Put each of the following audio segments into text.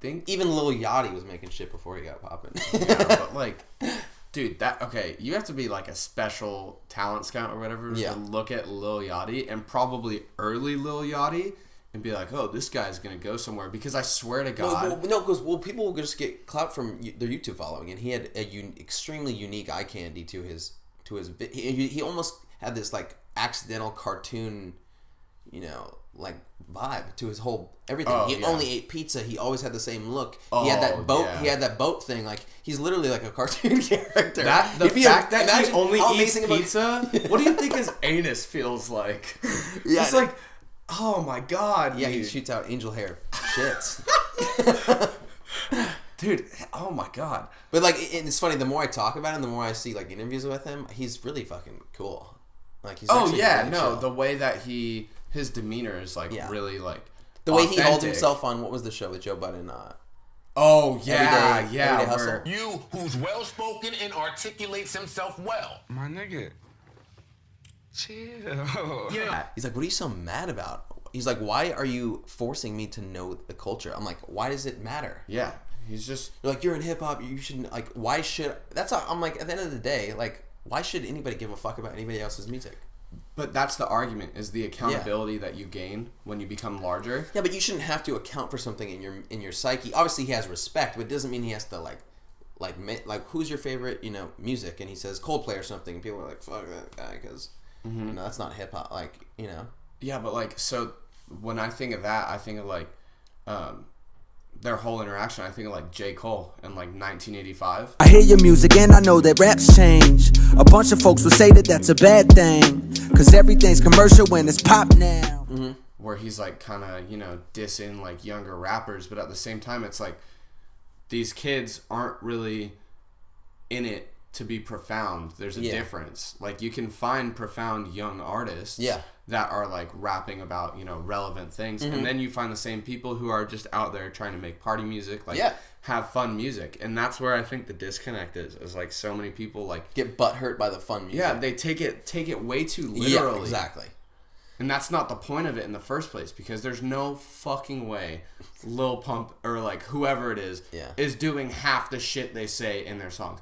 think even Lil Yachty was making shit before he got popping. Yeah, but like, dude, you have to be like a special talent scout or whatever to look at Lil Yachty and probably early Lil Yachty and be like, oh, this guy's gonna go somewhere, because I swear to God, because people will just get clout from their YouTube following, and he had extremely unique eye candy to his he almost had this like accidental cartoon, like vibe to his whole everything. He only ate pizza. He always had the same look. He had that boat. Yeah. He had that boat thing. Like he's literally like a cartoon character. The fact that he only eats pizza. What do you think his anus feels like? Yeah, it's like, oh my God. Yeah, dude. He shoots out angel hair shits. Dude, oh my God. But like, it's funny. The more I talk about him, the more I see like interviews with him. He's really fucking cool. Like he's. Really chill. The way that his demeanor is like really like the way he holds himself on what was the show with Joe Budden? Everyday Hustle. You who's well spoken and articulates himself well, my nigga. Chill. Yeah. He's like, what are you so mad about? He's like, why are you forcing me to know the culture? I'm like, why does it matter? Yeah. He's just... You're like, you're in hip-hop, you shouldn't... Like, why should... That's how... I'm like, at the end of the day, like, why should anybody give a fuck about anybody else's music? But that's the argument, is the accountability that you gain when you become larger. Yeah, but you shouldn't have to account for something in your psyche. Obviously, he has respect, but it doesn't mean he has to, like who's your favorite, music? And he says Coldplay or something, and people are like, fuck that guy, because, that's not hip-hop, like, Yeah, but, like, so when I think of that, I think of, like, their whole interaction, I think of like J. Cole in like 1985. I hear your music and I know that raps change. A bunch of folks will say that that's a bad thing, cause everything's commercial when it's pop now. Mm-hmm. Where he's like kind of, dissing like younger rappers, but at the same time it's like these kids aren't really in it to be profound. There's a difference. Like you can find profound young artists that are like rapping about, relevant things. And then you find the same people who are just out there trying to make party music, like have fun music. And that's where I think the disconnect is like so many people like get butthurt by the fun music. Yeah, they take it way too literally. Yeah, exactly. And that's not the point of it in the first place, because there's no fucking way Lil Pump or like whoever it is doing half the shit they say in their songs.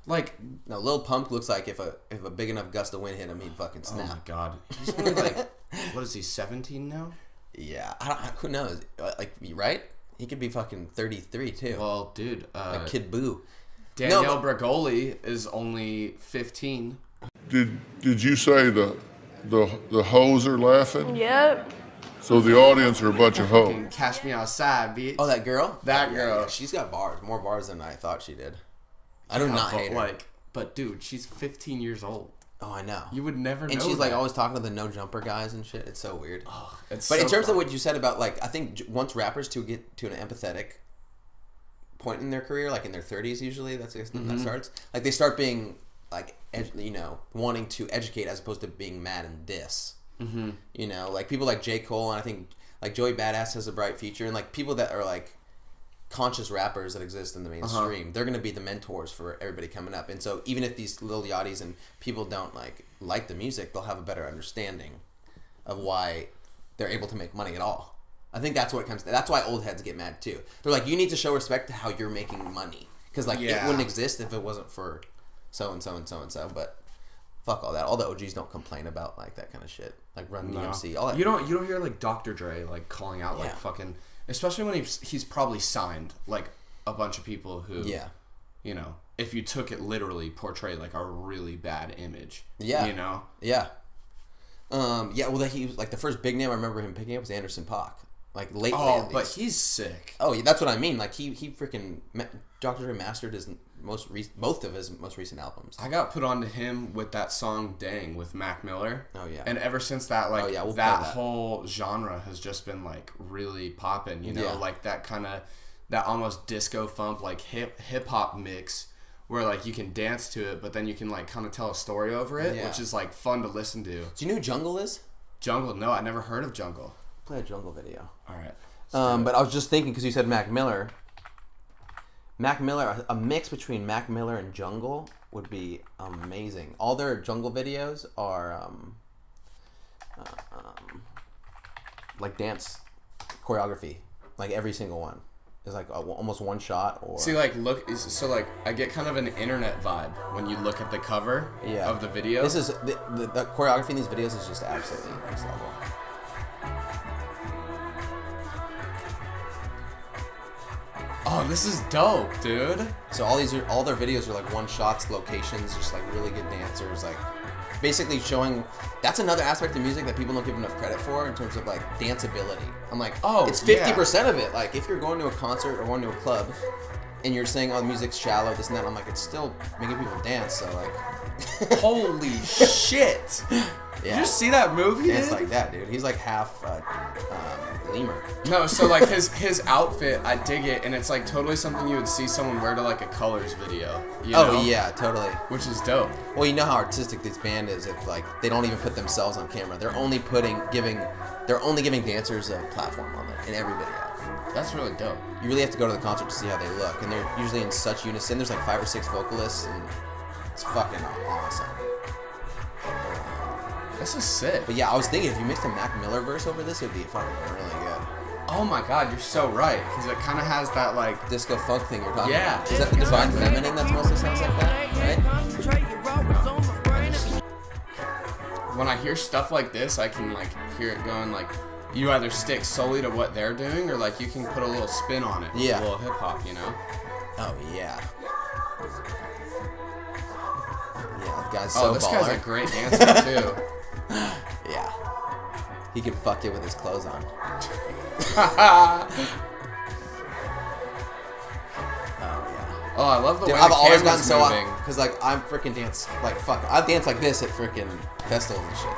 Like, no, Lil Pump looks like if a big enough gust of wind hit him, he'd fucking snap. Oh my God, he's only like, what is he, 17 now? Yeah, who knows? Like, right? He could be fucking 33 too. Well, dude, like Kid Boo. Danielle Bregoli is only 15. Did you say the hoes are laughing? Yep. So the audience are a bunch of hoes. Cash Me Outside, bitch. Oh, that girl? That girl. Yeah, she's got bars, more bars than I thought she did. I do not hate her. But dude, she's 15 years old. Oh, I know. You would never know. And she's like always talking to the no jumper guys and shit. It's so weird. Oh, but in terms of what you said about like, I think once rappers get to an empathetic point in their career, like in their 30s usually, that starts. Like they start being like, wanting to educate as opposed to being mad and diss. Mm-hmm. Like people like J. Cole, and I think like Joey Badass has a bright future, and like people that are like conscious rappers that exist in the mainstream, they're going to be the mentors for everybody coming up. And so even if these Lil Yachty's and people don't like the music, they'll have a better understanding of why they're able to make money at all. I think that's what it comes to. That's why old heads get mad too. They're like, you need to show respect to how you're making money, because like it wouldn't exist if it wasn't for so and so and so and so. But fuck all that. All the OGs don't complain about like that kind of shit, like Run DMC. All that. You don't hear like Dr. Dre like calling out like fucking. Especially when he's probably signed like a bunch of people who, if you took it literally, portray like a really bad image. Yeah. Yeah. Well, he was like the first big name I remember him picking up was Anderson .Paak. Like lately. Oh, but he's sick. Oh, yeah, that's what I mean. Like he freaking Dr. Dre mastered his both of his most recent albums. I got put onto him with that song "Dang" with Mac Miller. Oh yeah. And ever since that, like that whole genre has just been like really popping. Like that kind of that almost disco funk like hip hop mix where like you can dance to it, but then you can like kind of tell a story over it, which is like fun to listen to. Do you know who Jungle is? Jungle? No, I never heard of Jungle. Play a Jungle video. All right. But I was just thinking, because you said Mac Miller. Mac Miller, a mix between Mac Miller and Jungle would be amazing. All their Jungle videos are like dance choreography, like every single one is like almost one shot. Or see, like so like I get kind of an internet vibe when you look at the cover of the video. This is the choreography in these videos is just absolutely next level. Oh, this is dope, dude. So all their videos are like one shots, locations, just like really good dancers, like basically showing. That's another aspect of music that people don't give enough credit for in terms of like danceability. I'm like, oh, it's 50% of it. Like if you're going to a concert or going to a club, and you're saying, oh, the music's shallow, this and that, I'm like, it's still making people dance. So like, holy shit! Yeah. Did you see that movie? Dance like that, dude. He's like half lemur. No, so like his outfit, I dig it, and it's like totally something you would see someone wear to like a Colors video. You know? Oh yeah, totally. Which is dope. Well, you know how artistic this band is. If like they don't even put themselves on camera, they're only giving dancers a platform on it in every video. That's really dope. You really have to go to the concert to see how they look, and they're usually in such unison. There's like 5 or 6 vocalists, and it's fucking awesome. This is sick. But yeah, I was thinking if you mixed a Mac Miller verse over this, it'd be fucking really good. Oh my god, you're so right. Because it kind of has that like disco funk thing you're talking yeah. about. Is that the Divine Feminine that mostly sounds like that? Right? When I hear stuff like this, I can like hear it going like you either stick solely to what they're doing or like you can put a little spin on it. Yeah. A little hip hop, you know? Oh yeah. Yeah, the guy's so this baller. guy's a great dancer too. Yeah. He can fuck it with his clothes on. Oh, I love the way I've the always camera's gotten moving. because like I'm freaking dance like fuck. I dance like this at freaking festivals and shit.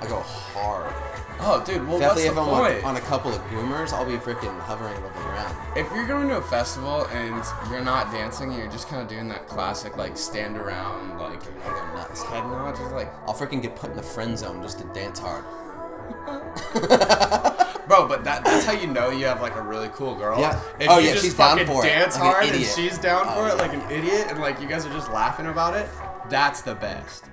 I go hard. Oh, dude, well, Definitely what's the if point? I'm on a couple of goomers, I'll be freaking hovering above the ground. If you're going to a festival and you're not dancing, you're just kind of doing that classic like stand around like I go nuts. head nod, just like I'll freaking get put in the friend zone just to dance hard. bro, but that's how you know you have like a really cool girl. Yeah. If Oh you yeah, just she's down fucking for it. dance Like an hard and idiot. she's down for it yeah. like an idiot, and like you guys are just laughing about it. That's the best.